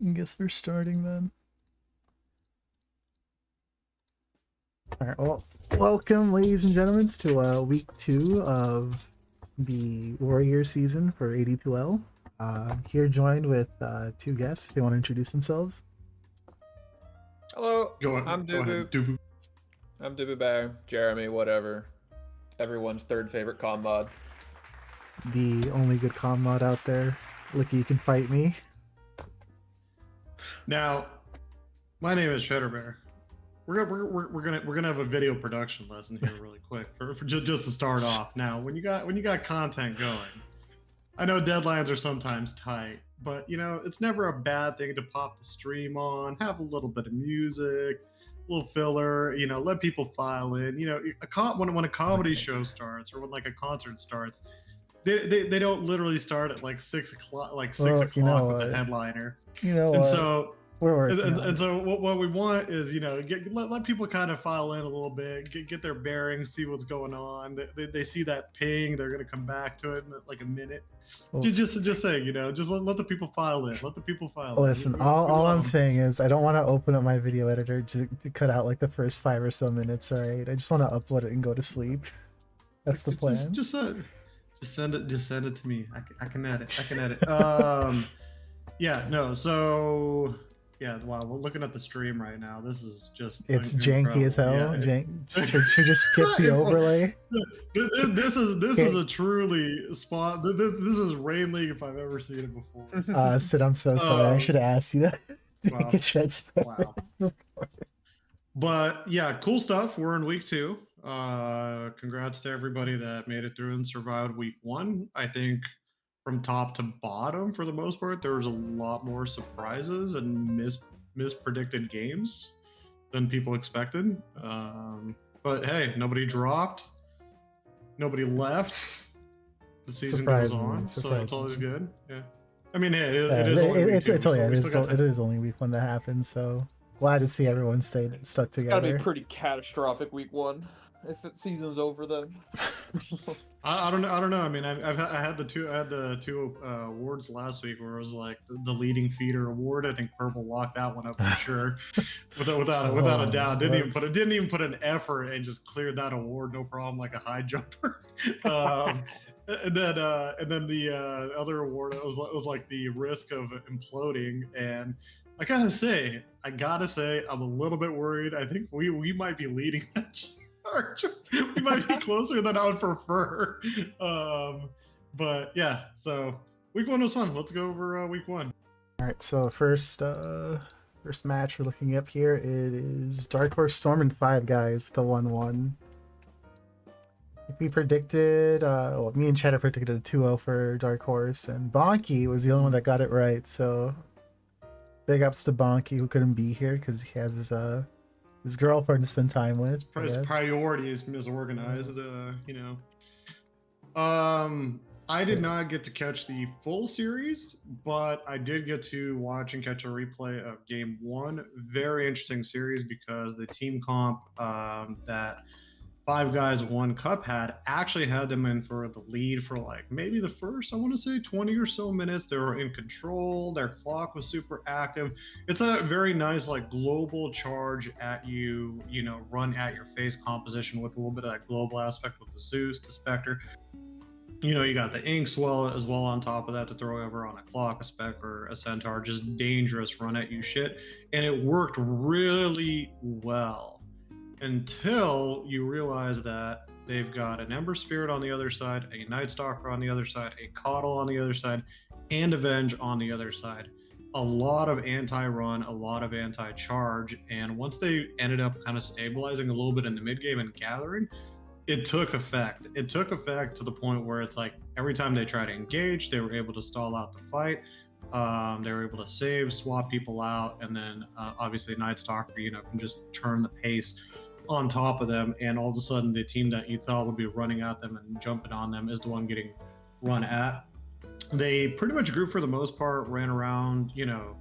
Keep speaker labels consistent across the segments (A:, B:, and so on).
A: I guess we're starting then. All right. Well, welcome, ladies and gentlemen, to week 2 of the Warrior season for 82L. Here joined with two guests. If they want to introduce themselves.
B: Hello,
C: Go ahead.
B: I'm
C: Go ahead,
B: Dubu.
C: Dubu.
B: I'm Dubu Bear, Jeremy, whatever. Everyone's third favorite com mod.
A: The only good comm mod out there. Licky, you can fight me.
C: Now, my name is Shredder Bear. We're gonna have a video production lesson here really quick for just to start off. Now, when you got content going, I know deadlines are sometimes tight, but you know it's never a bad thing to pop the stream on, have a little bit of music, a little filler. You know, let people file in. You know, when a comedy show starts or when like a concert starts, they don't literally start at like 6 o'clock, like 6
A: Well,
C: o'clock
A: you know
C: with the
A: what?
C: headliner.
A: You know
C: And
A: what?
C: so
A: We're working on
C: and
A: it.
C: so what we want is, you know, let people kind of file in a little bit, get their bearings, see what's going on. They see that ping, they're gonna come back to it in like a minute.
A: Well,
C: Just saying, you know, just let the people file in. Let the people file
A: listen,
C: in.
A: all I'm
C: them.
A: saying is I don't want to open up my video editor to cut out like the first 5 or so minutes, alright? I just want to upload it and go to sleep. That's the plan.
C: Just send it to me. I can edit. I can edit. Yeah, no. So yeah, wow. We're looking at the stream right now. This is just
A: It's
C: incredible.
A: janky as hell.
C: Yeah.
A: Should just skip the overlay.
C: This is
A: Okay.
C: a truly spot. This is Rain League if I've ever seen it before.
A: Sid, I'm so sorry. I should have asked you to
C: Wow.
A: make it transparent.
C: Wow. But yeah, cool stuff. We're in week 2. Congrats to everybody that made it through and survived week 1. I think from top to bottom, for the most part, there was a lot more surprises and mispredicted games than people expected. But hey, nobody dropped, nobody left. The season goes on, so it's always good. Yeah, I mean, hey, it is only week 2.
A: It is only week 1 that happened. So glad to see everyone stayed stuck
B: It's gotta
A: together.
B: be pretty catastrophic week 1 if the season's over then.
C: I don't know. I mean, I had the two awards last week where it was like the leading feeder award. I think Purple locked that one up for sure, without a doubt. Didn't even put an effort and just cleared that award, no problem, like a high jumper. And then the other award, it was like the risk of imploding. And I gotta say, I'm a little bit worried. I think we might be leading that charge. We might be closer than I would prefer. But yeah, so week 1 was fun. Let's go over week 1.
A: All right, so first match we're looking up here, it is Dark Horse Storm and Five Guys, the 1-1. We predicted, well, me and Cheddar predicted a 2-0 for Dark Horse, and Bonky was the only one that got it right. So big ups to Bonky, who couldn't be here because he has his girlfriend to spend time with.
C: His priorities misorganized, you know. I did not get to catch the full series, but I did get to watch and catch a replay of game 1. Very interesting series because the team comp that Five Guys One Cup actually had them in for the lead for like maybe the first, I want to say 20 or so minutes. They were in control. Their clock was super active. It's a very nice like global charge at you, you know, run at your face composition with a little bit of that global aspect with the Zeus, the Spectre. You know, you got the Inkswell as well on top of that to throw over on a clock, a Spec, or a Centaur. Just dangerous run at you shit. And it worked really well until you realize that they've got an Ember Spirit on the other side, a Night Stalker on the other side, a Coddle on the other side, and Avenge on the other side. A lot of anti-run, a lot of anti-charge, and once they ended up kind of stabilizing a little bit in the mid-game and gathering, it took effect. It took effect to the point where it's like every time they try to engage, they were able to stall out the fight. They were able to save, swap people out, and then obviously Night Stalker, you know, can just turn the pace on top of them, and all of a sudden the team that you thought would be running at them and jumping on them is the one getting run at. They pretty much grew for the most part, ran around, you know,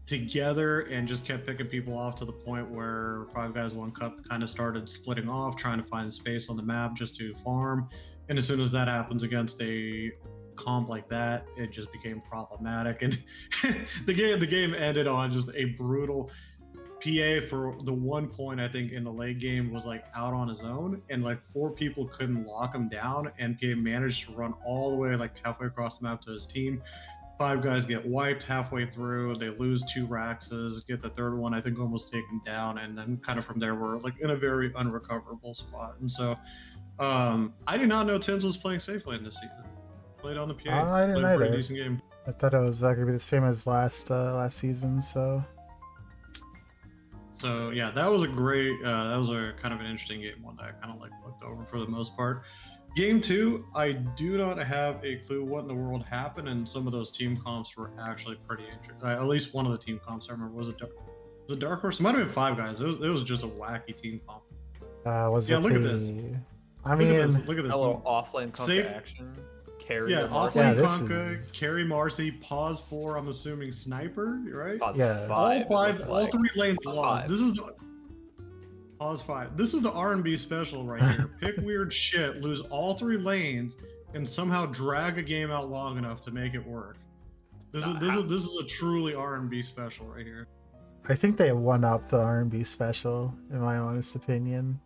C: together and just kept picking people off to the point where Five Guys One Cup kind of started splitting off, trying to find space on the map just to farm. And as soon as that happens against a comp like that, it just became problematic, and the game ended on just a brutal. PA for the 1 point I think in the late game was like out on his own, and like 4 people couldn't lock him down, and PA managed to run all the way like halfway across the map to his team. 5 guys get wiped halfway through. They lose 2 Raxes, get the third one I think almost taken down, and then kind of from there we're like in a very unrecoverable spot. And so I did not know Tins was playing safe lane this season. Played on the PA.
A: I didn't
C: Played a pretty
A: either.
C: decent game.
A: I thought it was gonna be the same as last season. So
C: yeah, that was a great. That was a kind of an interesting game, one that I kind of like looked over for the most part. Game 2, I do not have a clue what in the world happened, and some of those team comps were actually pretty interesting. At least one of the team comps I remember was a Dark Horse. It might have been 5 guys. It was just a wacky team comp.
A: was
C: Yeah,
A: it
C: look
A: the?
C: at this.
A: I mean,
C: Look at this.
B: Hello, offlane
C: Save-
B: action. Carry.
C: Yeah,
B: Mark.
A: Yeah,
C: offlane
A: this
C: Conka,
A: is-
C: carry Marcy, pause 4. I'm assuming sniper, right?
B: Pause
A: Yeah.
B: 5,
C: all
B: it
C: 5,
B: looks
C: all
B: like.
C: 3 lanes
B: Pause
C: lost.
B: 5.
C: This is pause 5. This is the R&B special right here. Pick weird shit, lose all 3 lanes, and somehow drag a game out long enough to make it work. This is a truly R&B special right here.
A: I think they won up the R&B special, in my honest opinion.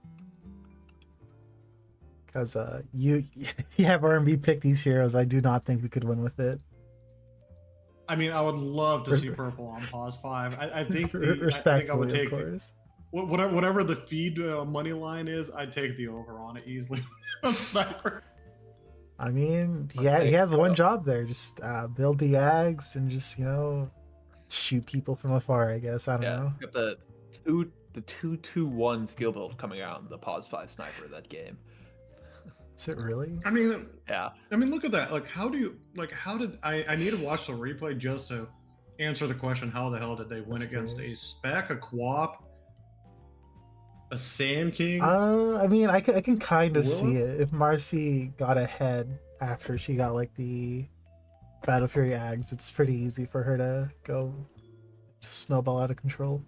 A: Because you have R&B pick these heroes, I do not think we could win with it.
C: I mean, I would love to see purple on pause 5. I think I think I
A: Respectfully,
C: would take
A: of course.
C: whatever the feed money line is. I'd take the over on it easily. Sniper.
A: I mean,
B: Let's
A: yeah, he
B: make
A: has
B: it
A: one
B: up.
A: job there. Just build the Ags and just shoot people from afar. I guess I don't know.
B: Got the 2-2-1 skill build coming out in the pause 5 sniper that game.
A: Is it really?
C: I mean,
B: Yeah.
C: look at that. Like, how did I need to watch the replay just to answer the question, how the hell did they win
A: That's
C: against
A: weird.
C: a spec, a quap, a Sand King?
A: I mean, I can kind of see
C: Willow?
A: it. If Marcy got ahead after she got like the Battle Fury Ags, it's pretty easy for her to go snowball out of control.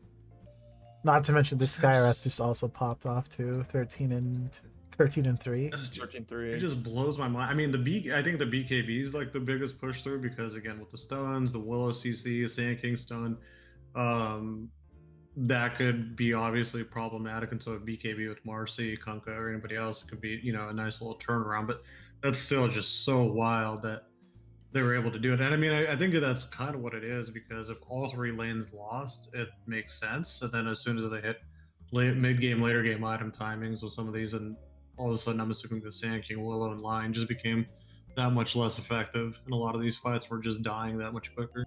A: Not to mention the Skywrath just also popped off to 13 and 3.
B: 13-3.
C: It just blows my mind. I mean, I think the BKB is like the biggest push through because again, with the stuns, the Willow CC, Sand King stun, that could be obviously problematic. And so a BKB with Marcy, Kunkka, or anybody else, it could be a nice little turnaround. But that's still just so wild that they were able to do it. And I mean, I think that's kind of what it is, because if all 3 lanes lost, it makes sense. And then as soon as they hit mid game, later game item timings with some of these, and all of a sudden I'm assuming the Sand King, Willow, and Lion just became that much less effective, and a lot of these fights were just dying that much quicker.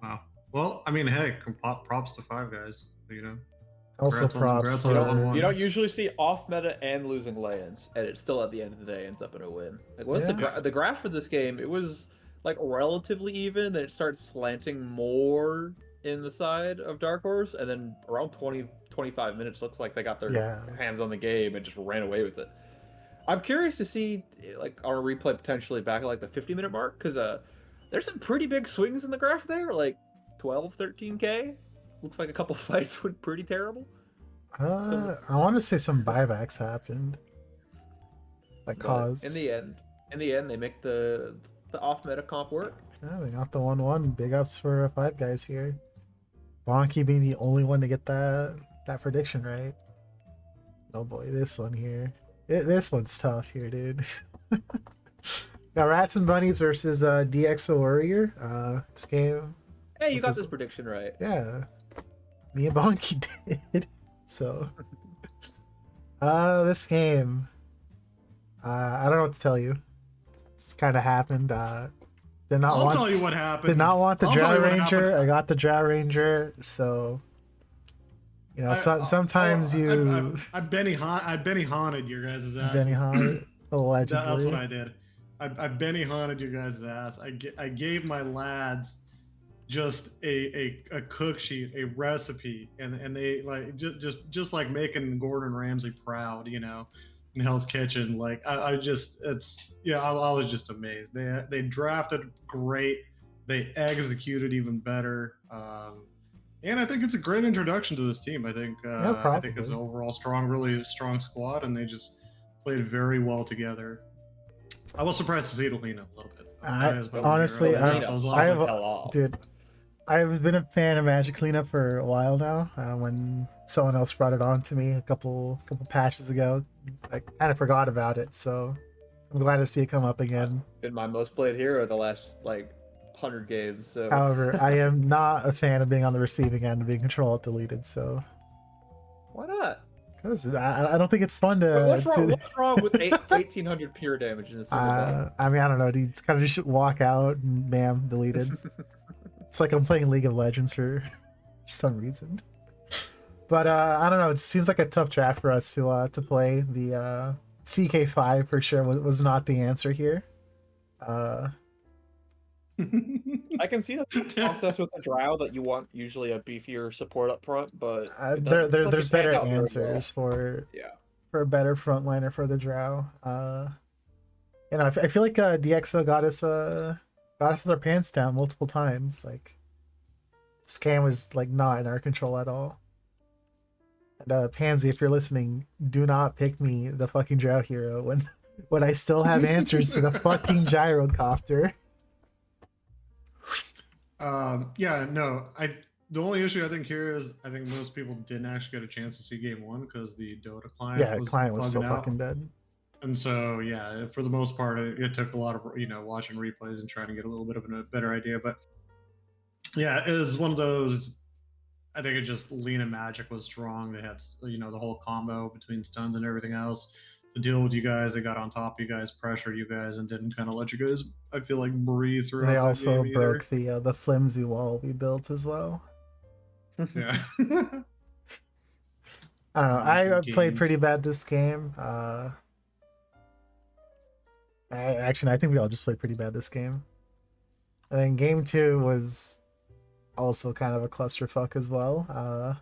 C: Wow. Well, I mean, hey, props to 5 guys.
A: Also
C: Congrats on-
A: props
C: congrats
A: for
C: on 1-1.
B: You don't usually see off meta and losing lanes, and it still at the end of the day ends up in a win. Like, what's the graph for this game? It was like relatively even, then it starts slanting more in the side of Dark Horse, and then around 20-25 minutes looks like they got their hands on the game and just ran away with it. I'm curious to see like our replay potentially back at like the 50-minute mark, because there's some pretty big swings in the graph there, like 12-13k. Looks like a couple fights went pretty terrible.
A: I want to say some buybacks happened. Like
B: But
A: cause.
B: in the end, they make the off meta comp work.
A: Yeah, they got the 1-1. Big ups for 5 guys here. Bonky being the only one to get that prediction right. Oh boy, this one here. This one's tough here, dude. Got Rats and Bunnies versus DxO Warrior. This game.
B: Hey, you
A: This
B: got
A: is-
B: this prediction right.
A: Yeah. Me and Bonky did. So this game. I don't know what to tell you. It's kinda happened. Did not
C: I'll
A: want
C: tell you what happened.
A: did not want the
C: I'll tell
A: Drow
C: you what
A: Ranger.
C: happened.
A: I got the Drow Ranger, so sometimes you
C: I Benny Haunted your guys' ass.
A: Benny Hunt allegedly.
C: That's what I did. I Benny Haunted your guys' ass. I gave my lads just a cook sheet, a recipe, and they like just like making Gordon Ramsay proud, in Hell's Kitchen. Like I was just amazed. They drafted great. They executed even better. And I think it's a great introduction to this team. I think it's an overall really strong squad, and they just played very well together. I was surprised to see the lean up a little bit.
A: Honestly,
B: Cleanup
C: I was
B: I
A: I've,
B: would tell off.
A: dude, I've been a fan of Magic Cleanup for a while now. When someone else brought it on to me a couple patches ago, I kind of forgot about it. So I'm glad to see it come up again.
B: Been my most played hero the last like 100 games. So
A: However, I am not a fan of being on the receiving end and being control deleted. So
B: why not?
A: because I don't think it's fun
B: What's wrong with 1800 pure damage in a single battle?
A: I mean, I don't know. You kind of just walk out and bam, deleted. It's like I'm playing League of Legends for some reason. But I don't know. It seems like a tough draft for us to play. The CK5 for sure was not the answer here.
B: I can see the process with the Drow that you want usually a beefier support up front, but
A: there's better
B: panned out very
A: answers for
B: yeah.
A: a better frontliner for the Drow. You know, I feel like DxO got us with our pants down multiple times. Like, Scam was like not in our control at all. And Pansy, if you're listening, do not pick me the fucking Drow hero when I still have answers to the fucking gyrocopter.
C: Yeah, no. The only issue I think here is I think most people didn't actually get a chance to see game one because the Dota client
A: was still
C: bugging out.
A: fucking dead.
C: And so, yeah, for the most part, it took a lot of watching replays and trying to get a little bit of a better idea. But yeah, it was one of those. I think it just Lena Magic was strong. They had the whole combo between stuns and everything else to deal with you guys. They got on top of you guys, pressured you guys, and didn't kind of let you guys, I feel like, breathe throughout.
A: They also broke the flimsy wall we built as well.
C: Yeah.
A: I don't know. I played pretty bad this game. I think we all just played pretty bad this game. And then game 2 was also kind of a clusterfuck as well.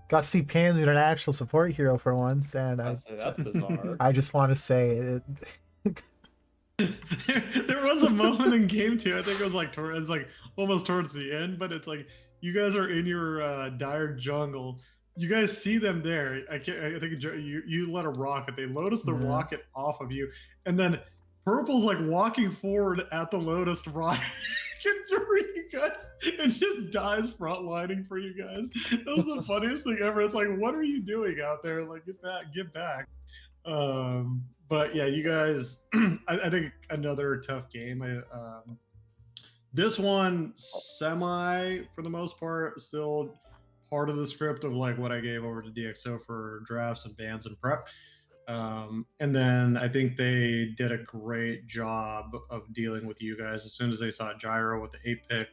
A: Got to see Pansy, an actual support hero for once, and
B: That's bizarre.
A: I just want to say it.
C: There was a moment in game 2. I think it was like almost towards the end, but it's like you guys are in your dire jungle. You guys see them there. I think you let a rocket. They Lotus the rocket off of you, and then Purple's like walking forward at the Lotus rocket through you guys and just dies frontlining for you guys. That was the funniest thing ever. It's like, what are you doing out there? Like, get back. But yeah, you guys. I think another tough game. This one semi for the most part still part of the script of like what I gave over to DxO for drafts and bans and prep. And then I think they did a great job of dealing with you guys. As soon as they saw Gyro with the 8 pick,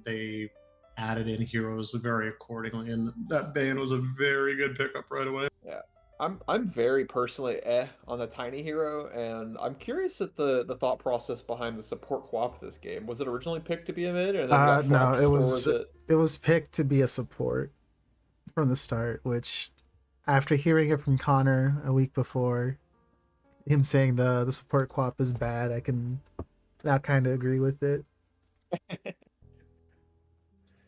C: they added in heroes very accordingly, and that ban was a very good pickup right away.
B: Yeah, I'm very personally on the tiny hero, and I'm curious at the thought process behind the support co-op this game. Was it originally picked to be a mid, and then
A: no, it was picked to be a support from the start, which, after hearing it from Connor a week before, him saying the support co-op is bad, I can now kind of agree with it. I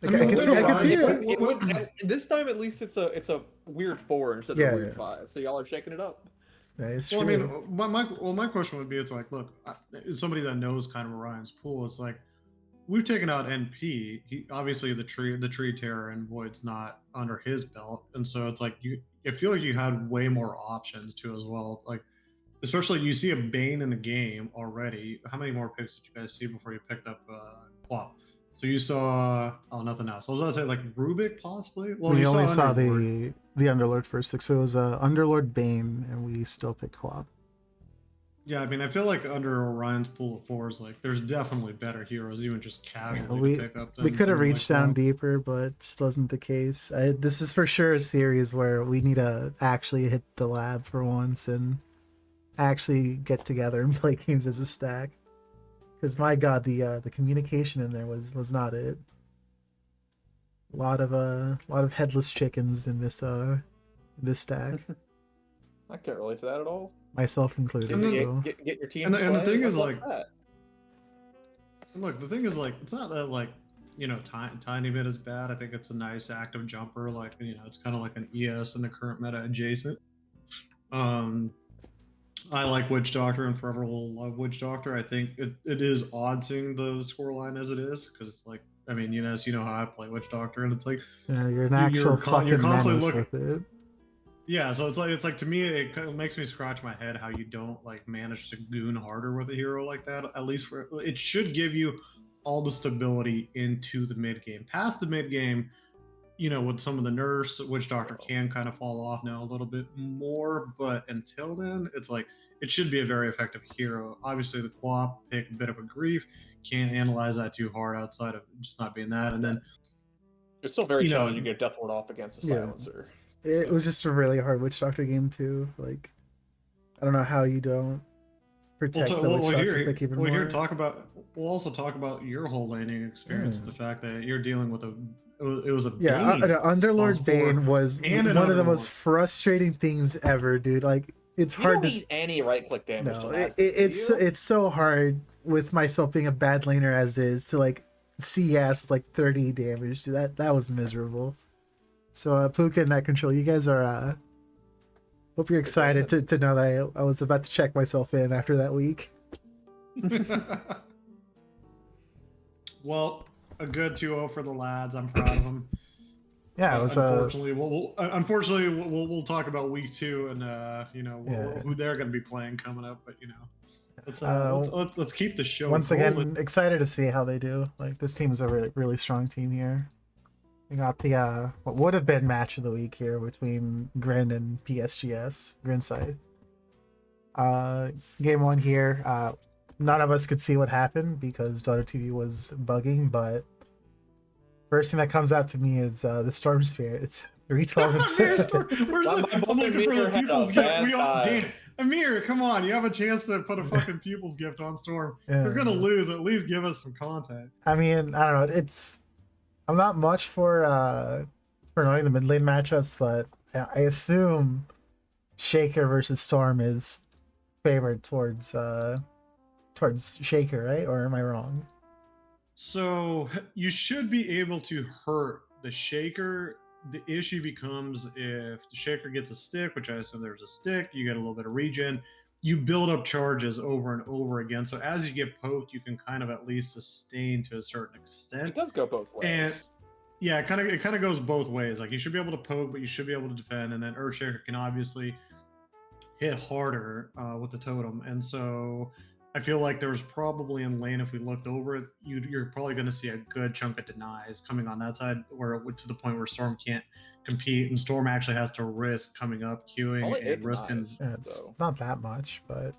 A: can see it.
B: This time, at least, it's a weird 4 instead of a weird 5. So y'all are shaking it up.
A: That is
C: true.
A: Well,
C: I mean, my question would be, it's like, look, somebody that knows kind of Orion's pool, it's like, we've taken out NP. He obviously the tree terror and Void's not under his belt, and so it's like I feel like you had way more options too as well. Like, especially you see a Bane in the game already. How many more picks did you guys see before you picked up Quap? So you saw nothing else. I was gonna say like Rubik possibly.
A: Well, we only saw the Underlord first, so it was Underlord Bane, and we still picked Quap.
C: Yeah, I mean, I feel like under Orion's pool of 4s, like there's definitely better heroes, even just casually to pick up.
A: We could have reached down deeper, but just wasn't the case. This is for sure a series where we need to actually hit the lab for once and actually get together and play games as a stack. Because my god, the communication in there was not it. A lot of headless chickens in this stack.
B: I can't relate to that at all.
A: Myself included.
B: Get your team.
C: And the thing is, like, look, the thing is, like, it's not that like tiny bit is bad. I think it's a nice active jumper. Like, it's kind of like an ES in the current meta adjacent. I like Witch Doctor and forever will love Witch Doctor. I think it is odd seeing the scoreline as it is because it's like, I mean, as you know how I play Witch Doctor, and it's like
A: Yeah, you're an
C: you,
A: actual
C: you're
A: fucking
C: constantly
A: menace
C: looking.
A: with it.
C: Yeah, so it's like to me it kind of makes me scratch my head how you don't like manage to goon harder with a hero like that. At least for it should give you all the stability into the mid game. Past the mid game, with some of the nerfs, Witch Doctor can kind of fall off now a little bit more, but until then, it's like it should be a very effective hero. Obviously, the co-op pick a bit of a grief. Can't analyze that too hard outside of just not being that, and then
B: it's still very challenging to get Death Ward off against a silencer.
A: It was just a really hard Witch Doctor game too. Like, I don't know how you don't protect the Witch Doctor pick even more.
C: We'll also talk about your whole laning experience. The fact that you're dealing with it was a
A: Underlord Bane was one of the most frustrating things ever, dude. Like, it's hard to
B: need any right click damage.
A: No, it's so hard with myself being a bad laner as is to like CS like 30 damage. Dude, that was miserable. So Puka and Net Control, you guys are hope you're excited to know that I was about to check myself in after that week.
C: Well, a good 2-0 for the lads. I'm proud of them.
A: Yeah, it was.
C: Unfortunately, we'll talk about week 2 and who they're going to be playing coming up. But let's keep the show.
A: Once again, excited to see how they do. Like, this team is a really, really strong team here. We got the what would have been match of the week here between Grin and PSGS, Grin side. Game 1 here. None of us could see what happened because Dota TV was bugging, but first thing that comes out to me is the Storm Spirit. 312 and 6.
C: I'm looking for the People's Gift. Amir, come on. You have a chance to put a fucking People's Gift on Storm. Yeah. You're going to lose. At least give us some content.
A: I mean, I don't know. I'm not much for knowing the mid lane matchups, but I assume Shaker versus Storm is favored towards Shaker, right? Or am I wrong?
C: So you should be able to hurt the Shaker. The issue becomes if the Shaker gets a stick, which I assume there's a stick, you get a little bit of regen, you build up charges over and over again. So as you get poked, you can kind of at least sustain to a certain extent.
B: It does go both ways.
C: And yeah, it kind of goes both ways. Like, you should be able to poke, but you should be able to defend. And then Earthshaker can obviously hit harder with the totem. And so I feel like there was probably in lane, if we looked over it, you're probably going to see a good chunk of denies coming on that side, where it would, to the point where Storm can't compete, and Storm actually has to risk coming up, queuing, and risking.
A: It's not that much, but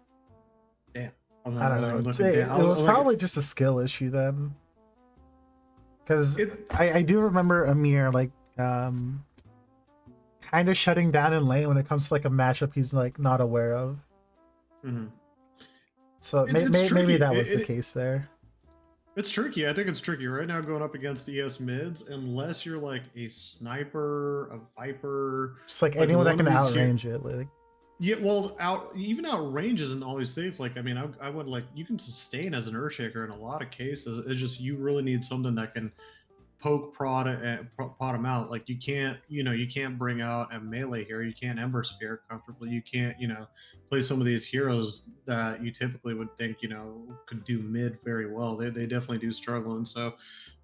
C: damn,
A: I don't know. It was probably just a skill issue then, because I do remember Amir like kind of shutting down in lane when it comes to like a matchup he's like not aware of.
C: Mm-hmm.
A: So maybe that was the case there.
C: It's tricky. I think it's tricky right now going up against ES mids, unless you're like a sniper, a viper,
A: just like anyone that can outrange it. Like,
C: yeah, well, outrange isn't always safe. Like, I mean, I would like, you can sustain as an Earthshaker in a lot of cases. It's just you really need something that can poke prod him out. Like, you can't bring out a melee here. You can't Ember Spear comfortably. You can't play some of these heroes that you typically would think could do mid very well. They definitely do struggle. And so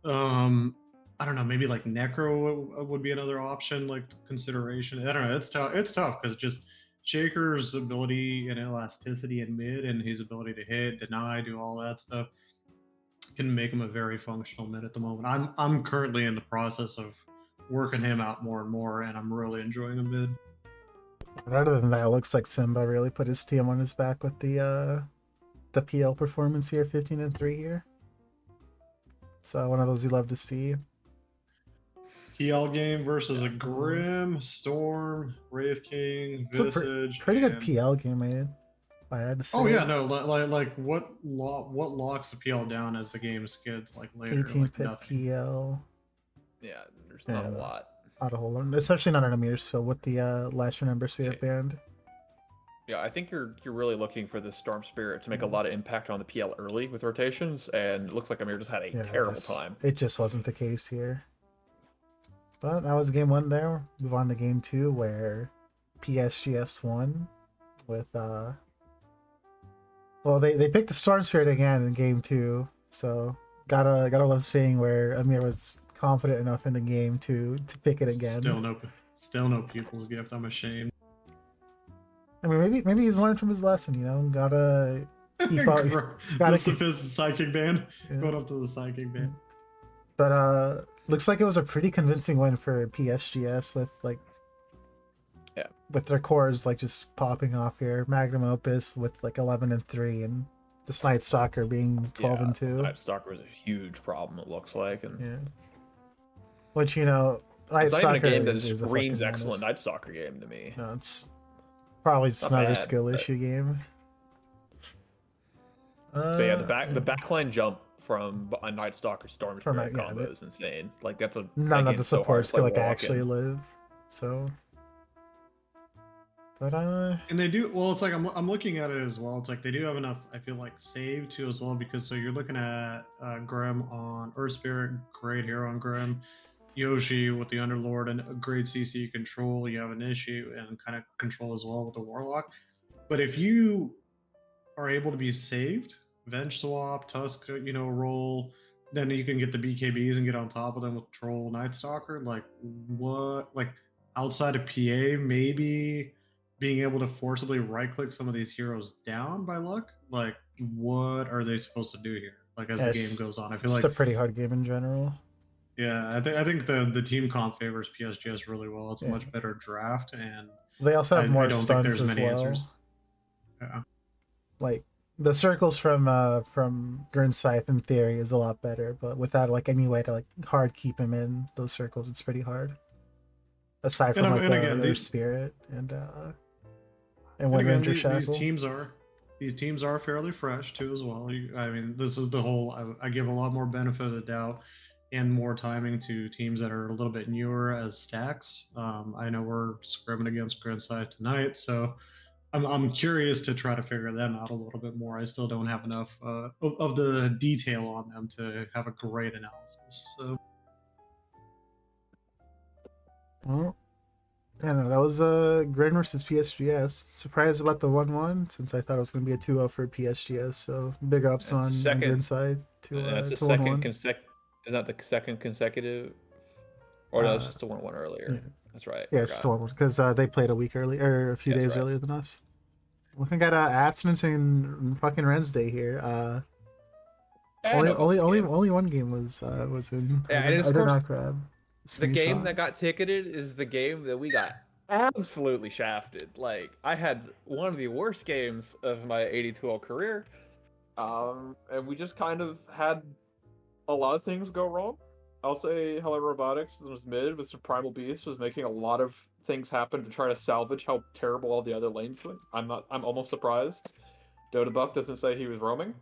C: I don't know, maybe like Necro would be another option, like consideration. I don't know, it's tough because just Shaker's ability and elasticity in mid and his ability to hit, deny, do all that stuff can make him a very functional mid at the moment. I'm currently in the process of working him out more and more, and I'm really enjoying the mid.
A: But other than that, it looks like Simba really put his team on his back with the PL performance here, 15-3 here. So one of those you love to see.
C: PL game versus a Grim, Storm, Wraith King, Visage.
A: Pretty good PL game, man. I had to say.
C: Oh yeah, no, like what locks the PL down as the game skids like later.
A: 18-pit PL.
B: Yeah, there's not a lot.
A: Not a whole lot, especially not on Amir's field with the last Ember Spirit band.
B: Yeah, I think you're really looking for the Storm Spirit to make a lot of impact on the PL early with rotations, and it looks like Amir just had a terrible time.
A: It just wasn't the case here. But that was game 1 there. Move on to game 2 where PSGS won with Well, they picked the Storm Spirit again in game 2, so gotta love seeing where Amir was confident enough in the game to pick it again.
C: Still no pupil's gift. I'm ashamed.
A: I mean, maybe he's learned from his lesson. Gotta keep up.
C: The psychic band.
A: Yeah.
C: Going up to the psychic band.
A: But looks like it was a pretty convincing win for PSGS with their cores like just popping off here. Magnum Opus with like 11-3, and this Night Stalker being 12-2.
B: Night Stalker is a huge problem. It looks like, and
A: yeah. Which Night
B: it's
A: Stalker
B: not even a game that
A: is a
B: screams
A: fucking
B: excellent
A: menace.
B: Night Stalker game to me.
A: No, it's probably just
B: Not
A: another
B: bad,
A: skill
B: but-
A: issue game.
B: But yeah, the backline jump from a Night Stalker Storm
A: From
B: Spirit
A: that- yeah,
B: combo
A: that-
B: is insane. Like that's a
A: None
B: that
A: of the
B: game's so hard
A: supports
B: to play
A: can like
B: walking.
A: actually live. So, but
C: And they do well. It's like I'm looking at it as well. It's like they do have enough. I feel like save too as well, because so you're looking at Grim on Earth Spirit, great hero on Grim, Yoshi with the Underlord and a great CC control. You have an issue and kind of control as well with the Warlock. But if you are able to be saved, Venge Swap, Tusk, roll, then you can get the BKBs and get on top of them with Troll, Night Stalker. Like what? Like outside of PA, maybe being able to forcibly right click some of these heroes down by luck. Like what are they supposed to do here? Like as the game goes on, I feel
A: it's
C: like
A: a pretty hard game in general.
C: yeah, I think the team comp favors PSGS really well. It's a
A: Yeah.
C: much better draft, and
A: They also have
C: I
A: more
C: don't think
A: stuns
C: there's
A: as
C: many
A: well.
C: answers. Yeah.
A: Like the circles from Grin Scythe in theory is a lot better, but without like any way to like hard keep him in those circles, it's pretty hard. Aside from
C: And again,
A: their
C: these-
A: spirit and
C: And
A: Wind
C: again,
A: Ranger
C: these
A: Shackle.
C: these teams are fairly fresh too as well. I mean, this is the whole. I give a lot more benefit of the doubt and more timing to teams that are a little bit newer as stacks. I know we're scrimming against Grinside tonight, so I'm curious to try to figure them out a little bit more. I still don't have enough of the detail on them to have a great analysis. So
A: Well, I don't know. That was Grin versus PSGS. Surprised about the 1-1 since I thought it was going to be a 2-0 for PSGS. So big ups on Grin side
B: That's the
A: to
B: second
A: 1-1.
B: Is that the second consecutive? Or no, it's
A: Uh,
B: just a 1-1 earlier.
A: yeah.
B: That's right.
A: Yeah, it's just 1-1 because they played a week early or a few
B: That's
A: days
B: right.
A: earlier than us. Looking at abstinence in fucking Wednesday here. Only one game was in.
B: Yeah,
A: I
B: and
A: did
B: of course,
A: not grab
B: the game
A: screenshot.
B: that got ticketed is the game that we got absolutely shafted. Like I had one of the worst games of my 82L career, and we just kind of had a lot of things go wrong. I'll say Hello Robotics was mid with some Primal Beast was making a lot of things happen to try to salvage how terrible all the other lanes went. I'm almost surprised. Dota Buff doesn't say he was roaming.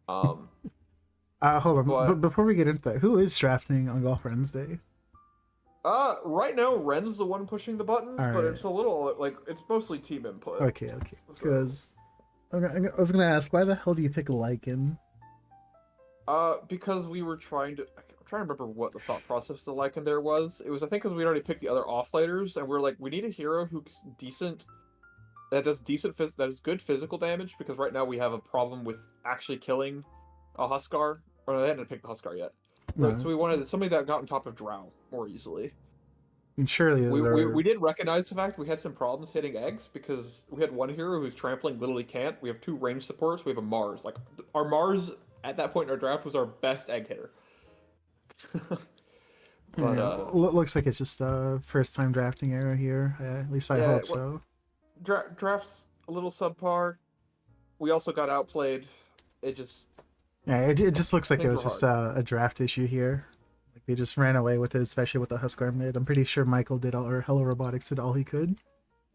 A: Hold on, but before we get into that, who is drafting on Golf Wednesday?
B: Right now Ren's the one pushing the buttons,
A: All
B: but
A: right.
B: it's a little like it's mostly team input.
A: Okay. Because I was gonna ask, why the hell do you pick Lycan?
B: Because we were trying to. I'm trying to remember what the thought process of the Lycan there was. It was I think because we'd already picked the other offlaters, and we're like, we need a hero who's decent, that does that is good physical damage. Because right now we have a problem with actually killing a Huskar. Or they hadn't picked the Huskar yet.
A: No.
B: So we wanted somebody that got on top of Drow more easily.
A: And surely
B: We did recognize the fact we had some problems hitting eggs because we had one hero who's trampling literally can't. We have two range supports. We have a Mars. Like our Mars at that point in our draft was our best egg hitter. But
A: looks like it's just a first time drafting era here. At least I hope so.
B: Draft's a little subpar. We also got outplayed. It just
A: it just looks like it
B: things
A: was
B: were
A: just a draft issue here. Like they just ran away with it, especially with the Huskar mid. I'm pretty sure Michael or Hello Robotics did all he could.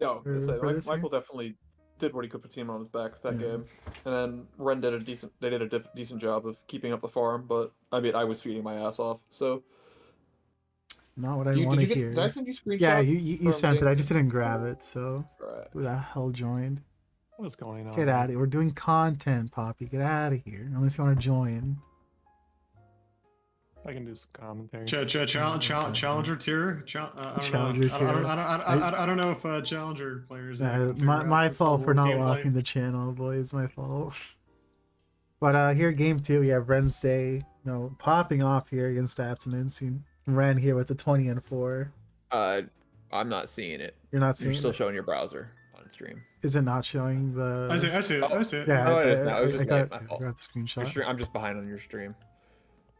B: no.
A: for this
B: Michael definitely did what he could put the team on his back with that
A: Yeah.
B: game, and then Ren did a decent job of keeping up the farm. But I mean, I was feeding my ass off. So
A: Not what I want to hear.
B: Did I send you screenshots?
A: Yeah, you
B: from
A: sent it.
B: game?
A: I just didn't grab it. So
B: Right.
A: who the hell joined?
D: What's going on?
A: Get out of here. We're doing content, Poppy. Get out of here. Unless you want to join.
D: I can do some commentary.
C: Challenger tier. I don't know.
A: Challenger tier.
C: I don't know if Challenger players. can figure out
A: My
C: this
A: fault for
C: level
A: not
C: of gameplay.
A: locking the channel, boys. My fault. But here, game 2, we have Wednesday, popping off here against Abstinence. He ran here with the 20-4.
B: I'm not seeing it.
A: You're not
B: You're
A: seeing
B: still
A: it?
B: showing your browser on stream.
A: Is it not showing the?
C: I see it. I see it.
A: Yeah,
B: Oh, it is now. It was
A: I
B: just
A: got,
B: late. My
A: I
B: fault.
A: got the screenshot.
B: I'm just behind on your stream.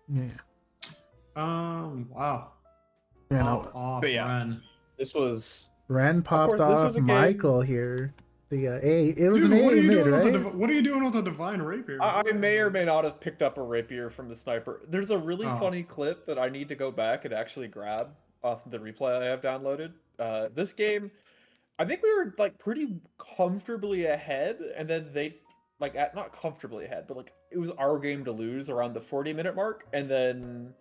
A: Yeah.
C: Wow.
A: Yeah,
C: Off
B: But yeah.
C: run.
B: This was
A: Ren popped
B: course, this
A: off
B: was a game-
A: Michael here. The it was
C: Dude,
A: an
C: what are
A: A
C: you
A: mid,
C: doing with
A: right?
C: what are you doing with the divine rapier?
B: I may or may not have picked up a rapier from the sniper. There's a really
C: Oh.
B: funny clip that I need to go back and actually grab off the replay I have downloaded. This game, I think we were like pretty comfortably ahead, and then they not comfortably ahead, but like it was our game to lose around the 40-minute mark, and then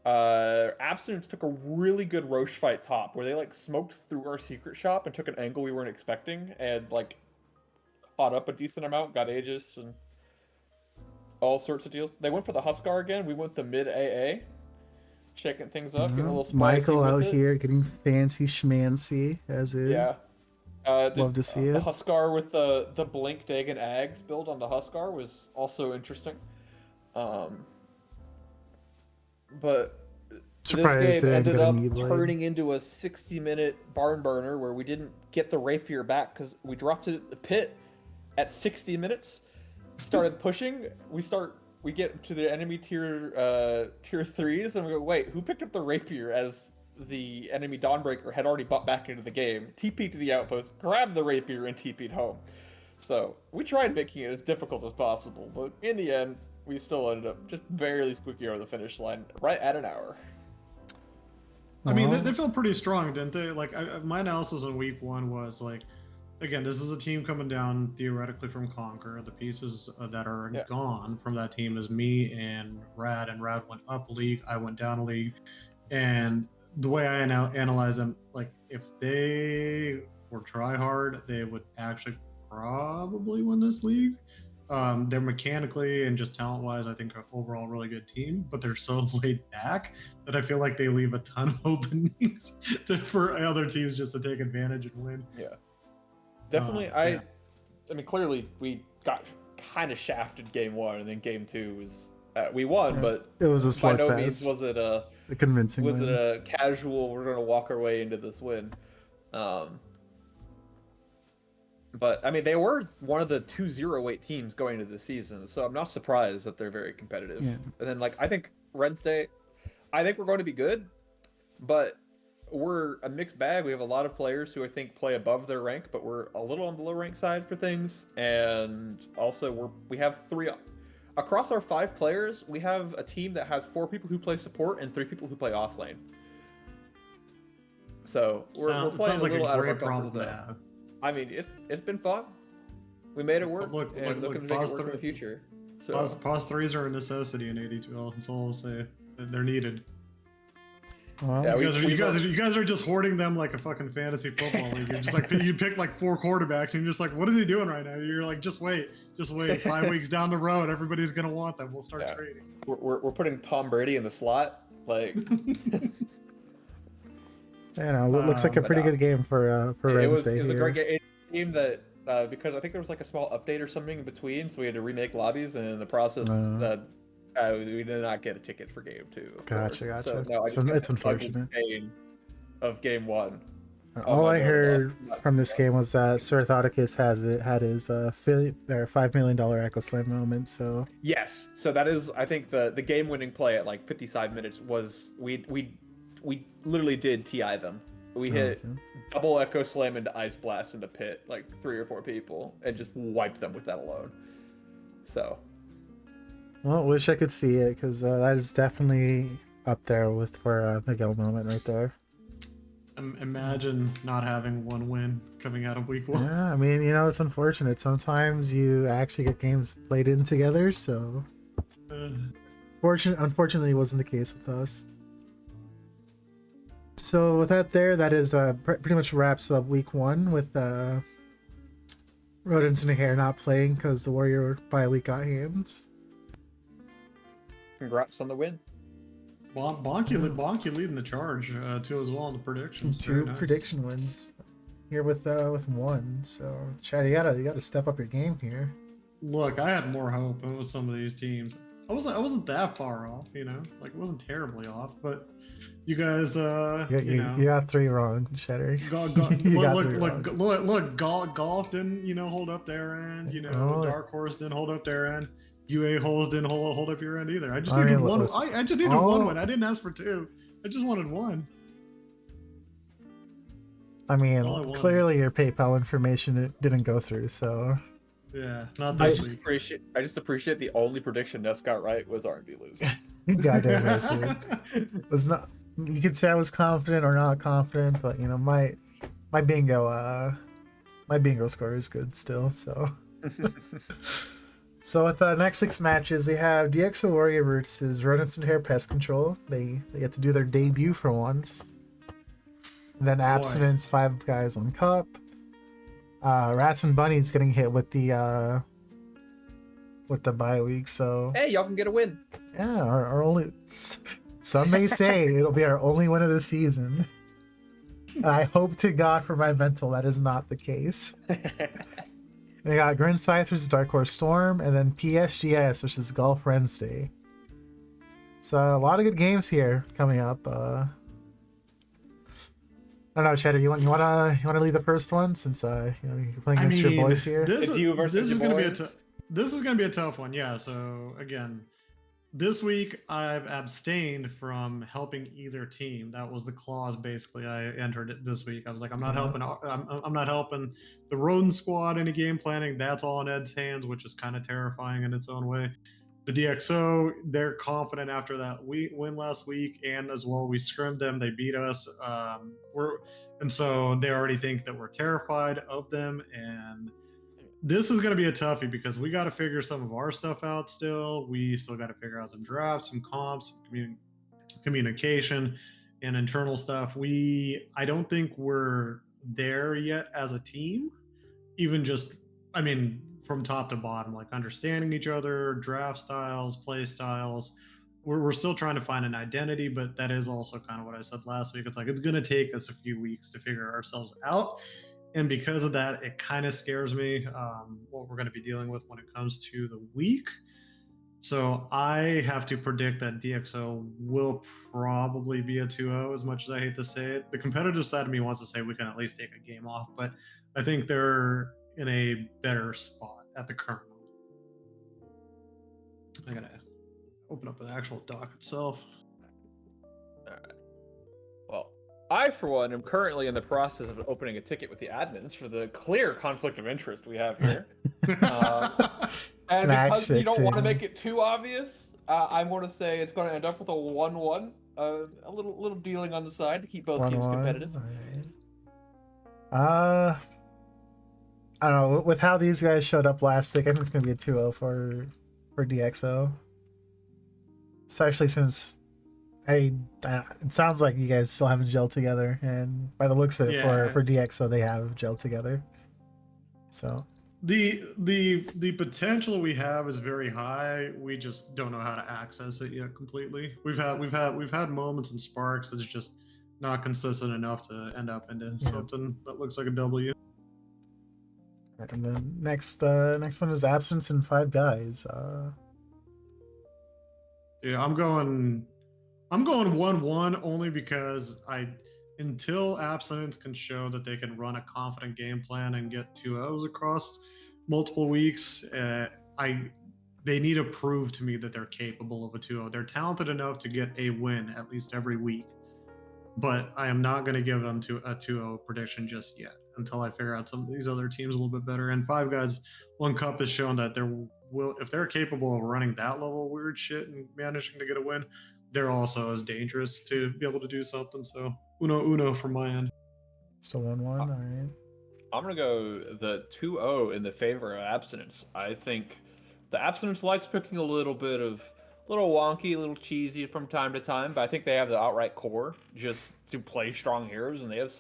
B: Abstinence took a really good Roche fight top where they like smoked through our secret shop and took an angle we weren't expecting, and like caught up a decent amount, got Aegis and all sorts of deals. They went for the Huskar again. We went the mid AA, shaking things up, getting a little spicy
A: Michael
B: with
A: out
B: it.
A: here getting fancy schmancy as is.
B: Yeah.
A: Love to see
B: The
A: it.
B: Huskar with the Blink, Dagon, Ags build on the Huskar was also interesting. But
A: Surprised
B: this
A: they
B: game
A: didn't
B: ended
A: get a
B: up
A: knee blade.
B: turning into a 60-minute barn burner where we didn't get the rapier back because we dropped it at the pit at 60 minutes. Started pushing. We get to the enemy tier 3s and we go, wait, who picked up the rapier as the enemy Dawnbreaker had already bought back into the game? TP'd to the outpost, grabbed the rapier, and TP'd home. So we tried making it as difficult as possible, but in the end, we still ended up just barely squeaking over the finish line, right at an hour.
C: I mean,
A: Well,
C: they felt pretty strong, didn't they? Like, my analysis on week 1 was like, again, this is a team coming down theoretically from Conquer. The pieces that are gone from that team is me and Rad went up a league. I went down a league. And the way I analyze them, like, if they were try hard, they would actually probably win this league. They're mechanically and just talent-wise, I think, an overall really good team, but they're so laid back that I feel like they leave a ton of openings for other teams just to take advantage and win.
B: Yeah. Definitely, I mean, clearly we got kind of shafted game 1, and then game 2 was we won, but
A: it was a
B: by no means
A: slugfest.
B: was it a
A: convincing
B: was
A: win.
B: it a casual we're gonna walk our way into this win. But I mean, they were one of the 2-0-8 teams going into the season, so I'm not surprised that they're very competitive.
A: Yeah.
B: And then I think Wednesday, I think we're going to be good, but we're a mixed bag. We have a lot of players who I think play above their rank, but we're a little on the low rank side for things. And also we have 3 across our 5 players. We have a team that has 4 people who play support and 3 people who play off lane. So we're playing a little out of our comfort zone. I mean, it's been fun. We made it work.
C: Look,
B: and looking to make it work in the future. So
C: Pause 3s are a necessity in 82. That's all I'll say. They're needed.
A: Well,
B: Yeah,
C: You guys are just hoarding them like a fucking fantasy football league. You're just like, you pick like 4 quarterbacks and you're just like, what is he doing right now? You're like, just wait. 5 weeks down the road, everybody's gonna want them. We'll start trading.
B: we're putting Tom Brady in the slot. Like
A: looks like a pretty good game for Wednesday.
B: It was a great game. It's a game that because I think there was like a small update or something in between, so we had to remake lobbies, and in the process we did not get a ticket for game 2.
A: Gotcha.
B: So, no,
A: It's unfortunate.
B: Pain of game 1.
A: All I heard from this game was that Sir Thoticus had his $5 million Echo Slam moment. So
B: yes, so that is, I think the game-winning play at like 55 minutes was we literally did TI them. We hit double Echo Slam into Ice Blast in the pit, like 3 or 4 people, and just wiped them with that alone. So.
A: Well, wish I could see it, because that is definitely up there for Miguel moment right there.
C: Imagine not having 1 win coming out of week 1.
A: Yeah, I mean, it's unfortunate. Sometimes you actually get games played in together, so unfortunately it wasn't the case with us. So with that that is pretty much wraps up week 1 with Rodents and Hair not playing because the Warrior bye week got hands.
B: Congrats on the win.
C: Bonky leading the charge too as well in the predictions. Very
A: Two
C: nice.
A: prediction wins here with one. So Chad, you gotta step up your game here.
C: Look, I had more hope with some of these teams. I wasn't that far off, like it wasn't terribly off, but you guys,
A: You got 3 wrong, Cheddar.
C: look, golf didn't, hold up their end. Dark Horse didn't hold up their end. UA holes didn't hold up your end either. I just needed one. I just needed one win. I didn't ask for 2. I just wanted 1.
A: I mean, clearly your PayPal information didn't go through, so.
C: Yeah, not this week.
B: I just appreciate the only prediction Ness got right was R&B losing.
A: Goddamn right, dude. Was not. You could say I was confident or not confident, but my bingo score is good still. So. So with the next 6 matches, they have DxO Warrior versus Rodents and Hair Pest Control. They get to do their debut for once. And then Abstinence, 5 guys on Cup. Rats and Bunnies getting hit with the bye week. So
B: hey, y'all can get a win.
A: Yeah, our only. Some may say it'll be our only win of the season. I hope to God for my mental that is not the case. We got Grin Scythe versus Dark Horse Storm, and then PSGS versus Golf Wednesday. So a lot of good games here coming up. I don't know, Cheddar. You want to lead the first one since you're playing against your boys here.
C: This is gonna be a tough one. Yeah. So again, this week I've abstained from helping either team. That was the clause basically I entered it this week. I was like, I'm not helping. I'm not helping the Rodent squad in game planning. That's all in Ed's hands, which is kind of terrifying in its own way. The DxO, they're confident after that win last week, and as well we scrimmed them. They beat us. And so they already think that we're terrified of them. And this is going to be a toughie because we got to figure some of our stuff out still. We still got to figure out some drafts, some comps, some communication, and internal stuff. I don't think we're there yet as a team. Even just, from top to bottom, like understanding each other, draft styles, play styles. We're still trying to find an identity, but that is also kind of what I said last week. It's like it's going to take us a few weeks to figure ourselves out. And because of that, it kind of scares me what we're going to be dealing with when it comes to the week. So I have to predict that DxO will probably be a 2-0, as much as I hate to say it. The competitive side of me wants to say we can at least take a game off, but I think they're in a better spot at the current moment. I got to open up an actual doc itself.
B: All right. Well, I, for one, am currently in the process of opening a ticket with the admins for the clear conflict of interest we have here. And because you don't want to make it too obvious, I'm going to say it's going to end up with a 1-1. A little dealing on the side to keep both teams competitive.
A: All right. I don't know. With how these guys showed up last week, I think it's going to be a 2-0 for DxO. Especially since it sounds like you guys still haven't gelled together, and by the looks of it, for DxO, they have gelled together. So
C: the potential we have is very high. We just don't know how to access it yet completely. We've had moments and sparks that's just not consistent enough to end up into something that looks like a W.
A: And then next one is Absence and 5 guys.
C: Yeah, I'm going 1-1 only because until Abstinence can show that they can run a confident game plan and get 2-0s across multiple weeks, they need to prove to me that they're capable of a 2-0. They're talented enough to get a win at least every week, but I am not going to give them to a 2-0 prediction just yet until I figure out some of these other teams a little bit better. And 5 guys, 1 Cup has shown that if they're capable of running that level of weird shit and managing to get a win, they're also as dangerous to be able to do something. So uno from my end.
A: Still 1-1. All right.
B: I'm gonna go the 2-0 in the favor of Abstinence. I think the Abstinence likes picking a little wonky, a little cheesy from time to time, but I think they have the outright core just to play strong heroes, and they have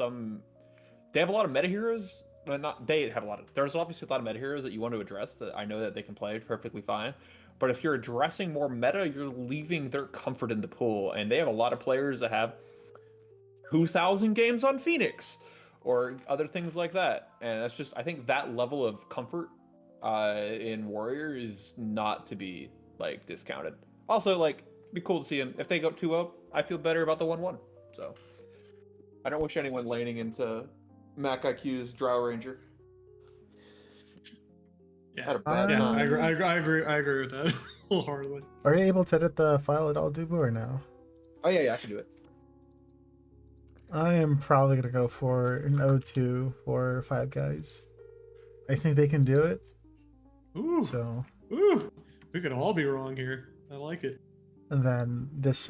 B: a lot of meta heroes. There's obviously a lot of meta heroes that you want to address that I know that they can play perfectly fine. But if you're addressing more meta, you're leaving their comfort in the pool. And they have a lot of players that have 2,000 games on Phoenix or other things like that. And that's just, I think that level of comfort in Warrior is not to be like discounted. Also, like, be cool to see them. If they go 2-0, I feel better about the 1-1. So I don't wish anyone laning into Mac IQ's Drow Ranger.
C: Yeah,
B: Had a bad
C: yeah,
B: time.
C: I agree with that wholeheartedly.
A: Are you able to edit the file at all, Dubu, or no?
B: Oh yeah, I can do it.
A: I am probably gonna go for an 0-2 for Five Guys. I think they can do it.
C: Ooh,
A: So,
C: ooh, we could all be wrong here. I like it.
A: and then this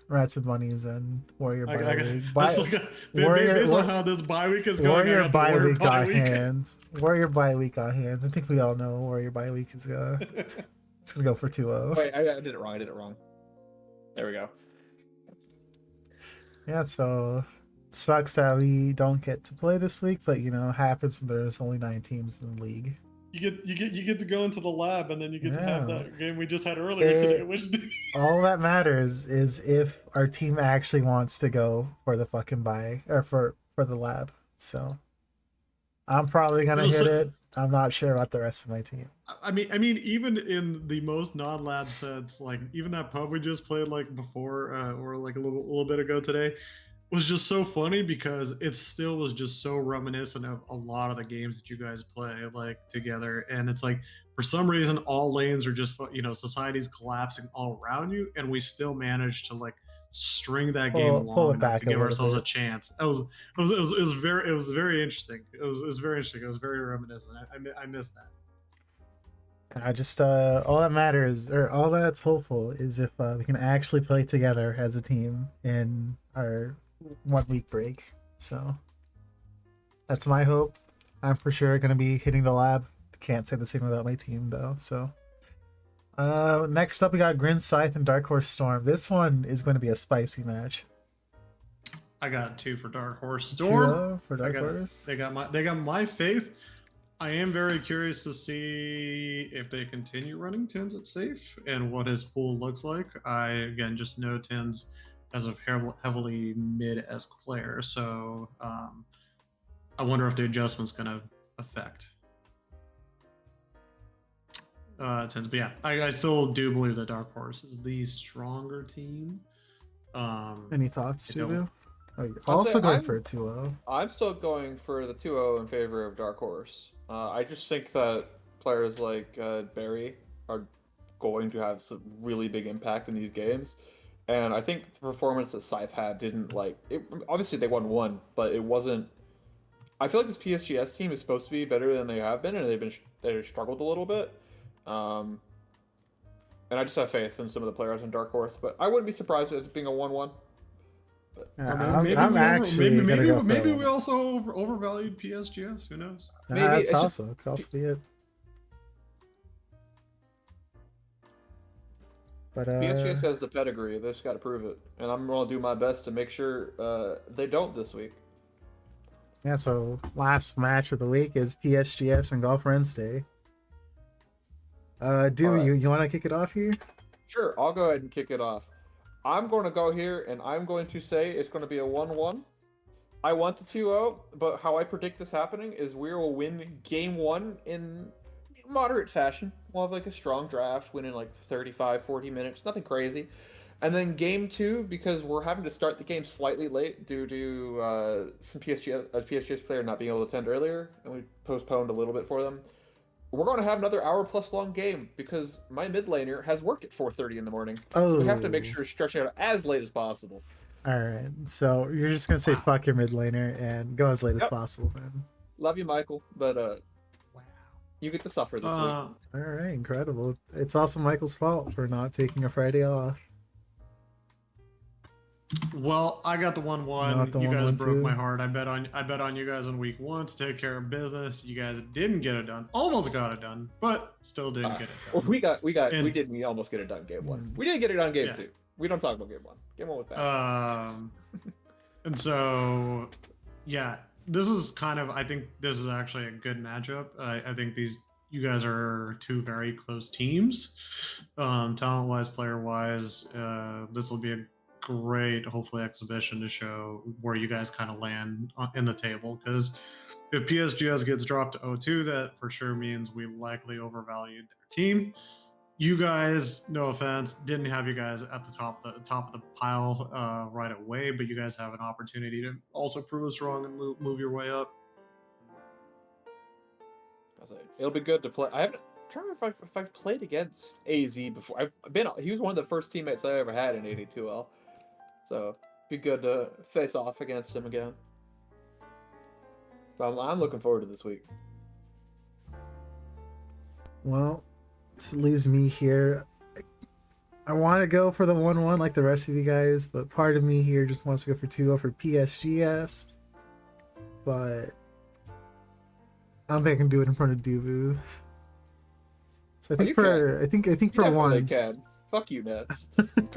A: Rats and Bunnies and Warrior
C: I
A: bye
C: got,
A: week.
C: I still got, based on how this bye week is going,
A: Warrior
C: I got
A: bye
C: the Warrior
A: week
C: bye
A: got
C: week.
A: hands. Warrior bye week got hands. I think we all know Warrior bye week is gonna it's gonna go for 2-0.
B: Wait, I did it wrong. There we go.
A: Yeah, so sucks that we don't get to play this week, but happens when there's only 9 teams in the league.
C: You get to go into the lab, and then you get to have
A: Yeah.
C: that game we just had earlier today. Which
A: All that matters is if our team actually wants to go for the fucking bye or for the lab. So I'm probably gonna hit it. I'm not sure about the rest of my team.
C: I mean, even in the most non-lab sets, like even that pub we just played like before or like a little bit ago today, was just so funny because it still was just so reminiscent of a lot of the games that you guys play like together. And it's like for some reason all lanes are just society's collapsing all around you, and we still managed to like string that game
A: Pull
C: along
A: it
C: enough
A: back
C: to
A: a
C: give
A: little
C: ourselves
A: bit.
C: a chance. It was very interesting. It was very interesting. It was very reminiscent. I missed that.
A: I just all that matters or all that's hopeful is if we can actually play together as a team in our 1 week break. So that's my hope. I'm for sure gonna be hitting the lab. Can't say the same about my team though. So next up we got Grin Scythe and Dark Horse Storm. This one is going to be a spicy match.
C: I got 2 for Dark Horse Storm.
A: 2-0 for Dark Horse.
C: They got my faith. I am very curious to see if they continue running Tins at safe and what his pool looks like. I again just know Tins as a heavily mid-esque player, so I wonder if the adjustment's going to affect Tins. But yeah, I still do believe that Dark Horse is the stronger team.
A: Any thoughts,
C: I don't-
A: Tubu? Oh, you're
B: I'll
A: also
B: say
A: going
B: I'm-
A: for a 2-0.
B: I'm still going for the 2-0 in favor of Dark Horse. I just think that players like Barry are going to have some really big impact in these games. And I think the performance that Scythe had didn't obviously they won 1, but it wasn't. I feel like this PSGS team is supposed to be better than they have been, and they've struggled a little bit. And I just have faith in some of the players in Dark Horse, but I wouldn't be surprised if it's being a 1-1.
C: Maybe we also overvalued PSGS. Who knows?
B: Maybe
A: That's
B: it's
A: also could also be it. But
B: PSGS has the pedigree. They just got to prove it, and I'm going to do my best to make sure they don't this week.
A: yeah. So last match of the week is PSGS and Golf Wednesday.
B: All right.
A: You want to kick it off here?
B: Sure, I'll go ahead and kick it off. I'm going to go here, and I'm going to say it's going to be a 1-1. I want the 2-0, but how I predict this happening is we will win Game 1 in moderate fashion. We'll have like a strong draft, win in like 35, 40 minutes, nothing crazy. And then Game 2, because we're having to start the game slightly late due to some PSGS player not being able to attend earlier, and we postponed a little bit for them. We're going to have another hour-plus long game because my mid laner has work at 4:30 in the morning.
A: Oh,
B: so we have to make sure to stretch it out as late as possible.
A: All right. So you're just gonna say fuck your mid laner and go as late as
B: Yep.
A: possible then.
B: Love you, Michael, but you get to suffer this week.
A: All right, incredible. It's also Michael's fault for not taking a Friday off.
C: Well, I got the 1-1.
A: Not the
C: You guys
A: 1-1
C: broke
A: too.
C: my heart. I bet on you guys in week 1 to take care of business. You guys didn't get it done. Almost got it done, but still didn't get it
B: Well,
C: done.
B: we almost get it done game 1.
A: Mm.
B: We didn't get it done game
C: Yeah.
B: 2. We don't talk about game 1. Game 1 was bad.
C: And so, yeah, this is kind of. I think this is actually a good matchup. I think these you guys are two very close teams. Talent wise, player wise, this will be a great, hopefully, exhibition to show where you guys kind of land in the table. Because if PSGS gets dropped to 0-2, that for sure means we likely overvalued their team. You guys, no offense, didn't have you guys at the top of the pile right away, but you guys have an opportunity to also prove us wrong and move your way up.
B: I'll say it'll be good to play. I haven't. I'm trying to remember if I've played against AZ before. I've been. He was one of the first teammates I ever had in 82L, so it'd be good to face off against him again. I'm looking forward to this week.
A: Well, this leaves me here. I want to go for the 1-1 like the rest of you guys, but part of me here just wants to go for 2-0 for PSGS. But I don't think I can do it in front of Dubu. So I think I think for once.
B: Can. Fuck you, Nets.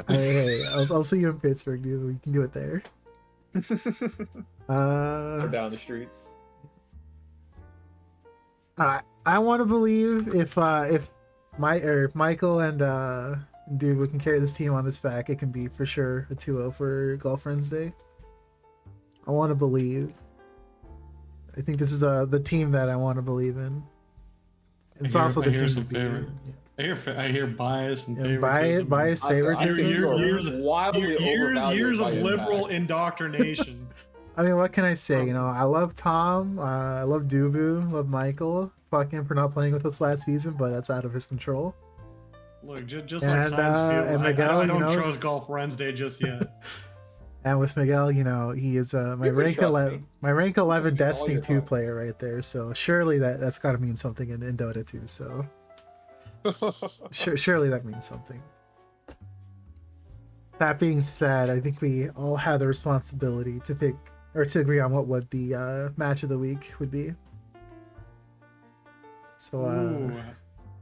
A: Hey, I'll see you in Pittsburgh, Dubu. You can do it there.
B: Or down the streets.
A: I want to believe if Michael and Dubu can carry this team on this back, it can be for sure a 2-0 for Golf Friends Day. I want to believe. I think this is the team that I want to believe in. It's also the team to be in. Yeah.
C: I hear bias and
A: bias favoritism.
C: Years of liberal indoctrination.
A: I mean, what can I say? You know, I love Tom, I love Dubu, love Michael. Fuck him for not playing with us last season, but that's out of his control.
C: Look, just like and
A: Miguel,
C: I don't trust Golf Wednesday just yet.
A: And with Miguel, you know, he is my rank 11 Destiny 2 player right there. So surely that's got to mean something in Dota 2. So surely that means something. That being said, I think we all have the responsibility to pick or to agree on what the match of the week would be. So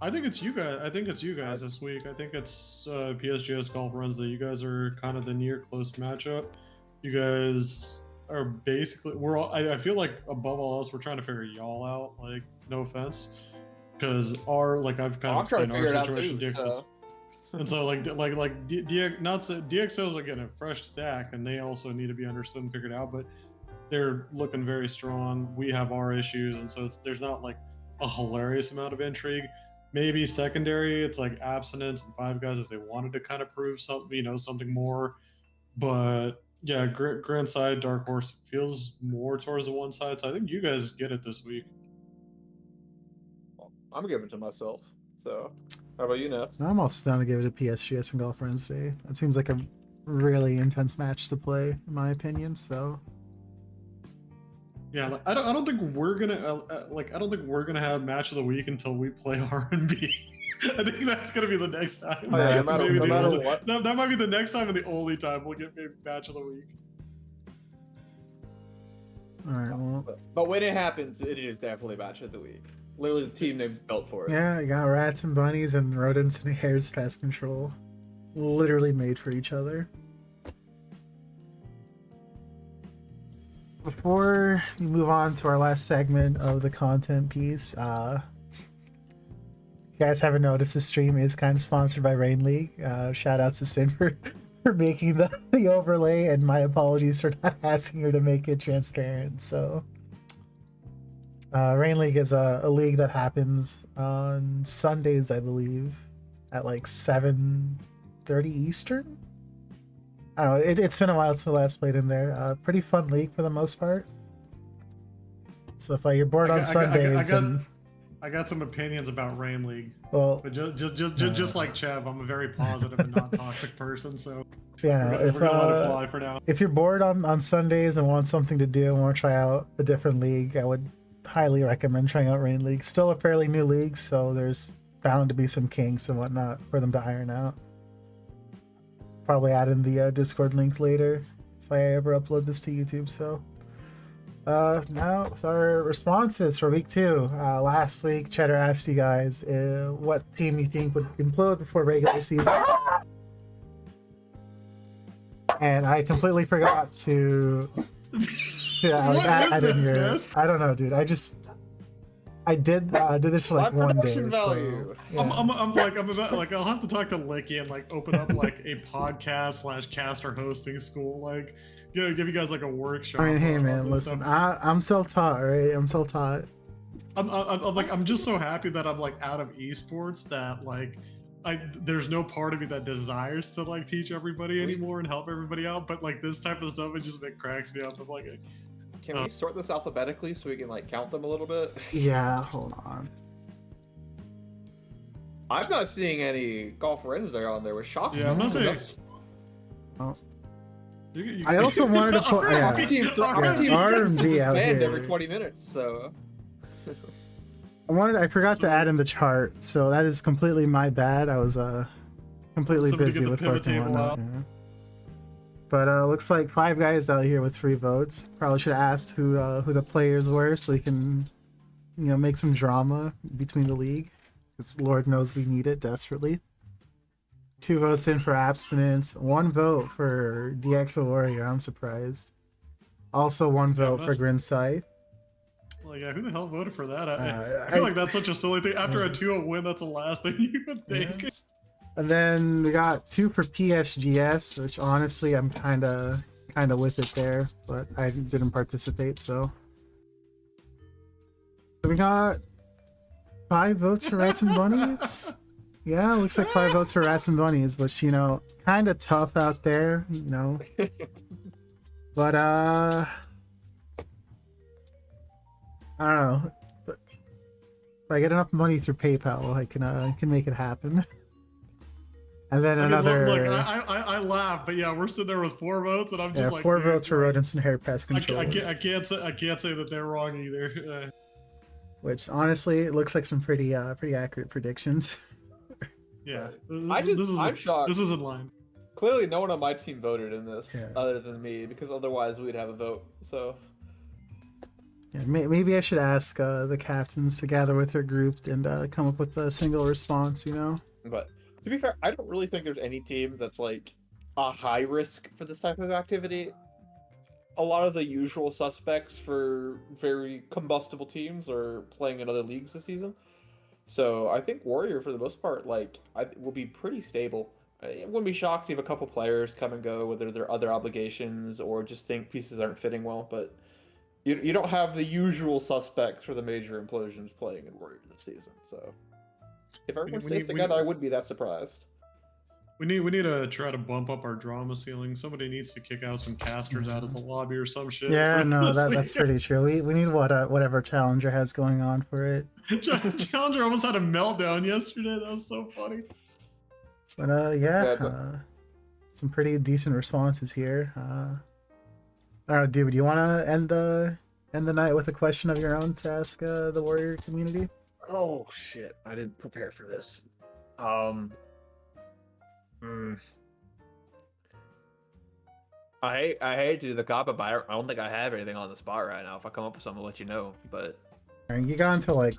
C: I think it's you guys. This week. I think it's PSGS Golf Runs that you guys are kind of the near close matchup. You guys are basically I feel like above all else we're trying to figure y'all out. Like, no offense, because I've kind of explained our situation. And so DXOs are getting a fresh stack, and they also need to be understood and figured out. But they're looking very strong. We have our issues, and so there's not like a hilarious amount of intrigue. Maybe secondary, it's like Abstinence and Five Guys if they wanted to kind of prove something, something more. But yeah, Grand Side, Dark Horse feels more towards the one side. So I think you guys get it this week.
B: I'm giving it to myself. So how about you, Ness?
A: I'm also down to give it a PSGS and Golf Friends Day. That seems like a really intense match to play, in my opinion. So.
C: Yeah, I don't think we're gonna have match of the week until we play R&B. I think that's gonna be the next time. That might be the next time and the only time we'll get maybe match of the week.
A: All right, well.
B: But when it happens, it is definitely match of the week. Literally, the team name's built for it.
A: Yeah, you got rats and bunnies and rodents and hares pest control, literally made for each other. Before we move on to our last segment of the content piece, you guys haven't noticed the stream is kind of sponsored by Rain League. Shout outs to Sin for making the overlay, and my apologies for not asking her to make it transparent. So, Rain League is a league that happens on Sundays, I believe, at like 7:30 Eastern. I don't know, it's been a while since I last played in there. Pretty fun league for the most part. So if you're bored on Sundays,
C: I got some opinions about Rain League.
A: Well,
C: but just like Chev, I'm a very positive and not toxic person. So
A: yeah,
C: we're gonna let it fly for now.
A: If you're bored on Sundays and want something to do and want to try out a different league, I would highly recommend trying out Rain League. Still a fairly new league, so there's bound to be some kinks and whatnot for them to iron out. Probably add in the Discord link later if I ever upload this to YouTube. So now with our responses for week 2, last week Cheddar asked you guys what team you think would implode before regular season, and I completely forgot to I didn't hear it. I don't know, dude. I did this for like
B: My
A: one day.
B: production value.
A: So, yeah.
C: I'm about like I'll have to talk to Licky and like open up like a podcast / caster hosting school, like give you guys like a workshop.
A: I mean, hey
C: on
A: man,
C: this
A: listen,
C: stuff.
A: I'm self-taught, right? I'm self-taught.
C: I'm just so happy that I'm like out of esports that like there's no part of me that desires to like teach everybody anymore and help everybody out, but like this type of stuff, it just cracks me up. I'm like,
B: Can we sort this alphabetically so we can like count them a little bit?
A: Yeah, hold on.
B: I'm not seeing any golf Wednesday on there, which shocks me.
C: yeah, I'm not saying.
B: That's-
A: Oh. I also wanted to put
B: Our team's
A: RMG out
B: banned
A: here.
B: every 20 minutes, so.
A: I forgot to add in the chart, so that is completely my bad. I was completely
C: Somebody
A: busy
C: get the
A: with
C: pivot
A: work and
C: table
A: whatnot.
C: out.
A: Yeah. But looks like 5 guys out here with 3 votes. Probably should have asked who the players were, so we can, make some drama between the league. Because Lord knows we need it desperately. 2 votes in for abstinence. 1 vote for DXO Warrior. I'm surprised. Also 1 vote for Grinside.
C: Like, yeah, who the hell voted for that? I
A: I-
C: feel like that's such a silly thing. After a 2-0 win, that's the last thing you would think.
A: Yeah. And then we got 2 for PSGS, which honestly I'm kind of with it there, but I didn't participate. So we got 5 votes for Rats and Bunnies. Yeah, looks like 5 votes for Rats and Bunnies, which kind of tough out there, But I don't know. But if I get enough money through PayPal, I can make it happen. And then another.
C: Look, I laugh, but yeah, we're sitting there with 4 votes, and I'm just like
A: 4 votes for rodents and hair pest control.
C: I can't say that they're wrong either.
A: Which honestly, it looks like some pretty accurate predictions.
C: Yeah,
B: I'm shocked.
C: This is in line.
B: Clearly, no one on my team voted in this
A: Yeah.
B: other than me, because otherwise we'd have a vote. So.
A: Yeah, maybe I should ask the captains to gather with their group and come up with a single response.
B: But to be fair, I don't really think there's any team that's like a high risk for this type of activity. A lot of the usual suspects for very combustible teams are playing in other leagues this season. So I think Warrior, for the most part, will be pretty stable. I wouldn't be shocked if a couple players come and go, whether they're other obligations or just think pieces aren't fitting well. But you don't have the usual suspects for the major implosions playing in Warrior this season. So if everyone stays together, I wouldn't be that surprised.
C: We need to try to bump up our drama ceiling. Somebody needs to kick out some casters out of the lobby or some shit.
A: Yeah, no, that's pretty true. We need whatever Challenger has going on for it.
C: Challenger almost had a meltdown yesterday. That was so funny.
A: But some pretty decent responses here. I don't know, dude. Do you want to end the night with a question of your own to ask the Warrior community?
B: Oh shit! I didn't prepare for this. I hate to do the cop, but I don't think I have anything on the spot right now. If I come up with something, I'll let you know. But
A: You got until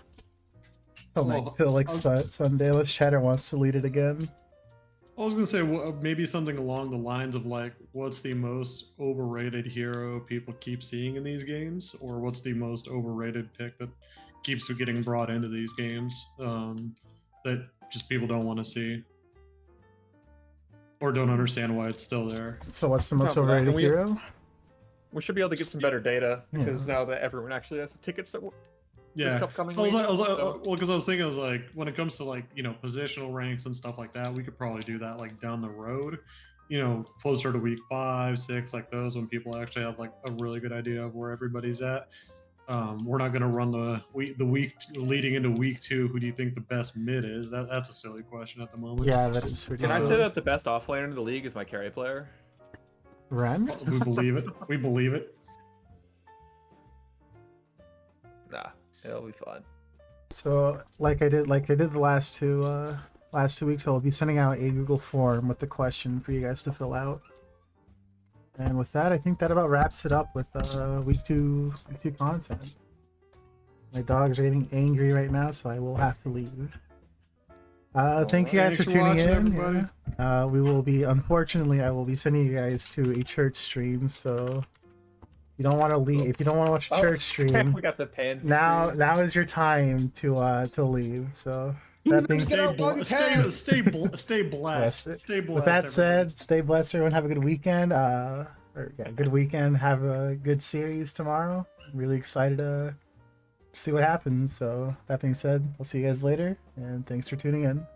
A: Sunday. Unless Chatter wants to lead it again.
C: I was gonna say maybe something along the lines of like, what's the most overrated hero people keep seeing in these games, or what's the most overrated pick that keeps getting brought into these games that just people don't want to see or don't understand why it's still there.
A: So what's the most overrated hero?
B: We should be able to get some better data because now that everyone actually has the tickets that
C: Yeah,
B: upcoming
C: I was
B: week,
C: like,
B: so-
C: well, because I was thinking, I was like, when it comes to like, positional ranks and stuff like that, we could probably do that like down the road, closer to week 5, 6, like those, when people actually have like a really good idea of where everybody's at. We're not going to run the week leading into week 2. Who do you think the best mid is? That's a silly question at the moment.
A: Yeah, that is pretty.
B: Can I
A: silly.
B: say that the best offlaner in the league is my carry player?
A: Ren?
C: We believe it. We believe it.
B: Nah, it'll be fun.
A: So like I did the last two weeks, I'll be sending out a Google form with the question for you guys to fill out. And with that, I think that about wraps it up with week two content. My dogs are getting angry right now, so I will have to leave. Thank you guys for tuning
C: watching,
A: in.
C: everybody.
A: I will be sending you guys to a church stream, so you don't want to leave, if you don't want to watch a church stream,
B: We got the pansy.
A: now
B: stream.
A: now is your time to leave. So that being
C: Stay,
A: said,
C: stay blessed.
A: Yes.
C: Stay blessed.
A: with that
C: everybody.
A: said, stay blessed, everyone. Have a good weekend. Good weekend. Have a good series tomorrow. I'm really excited to see what happens. So that being said, we'll see you guys later, and thanks for tuning in.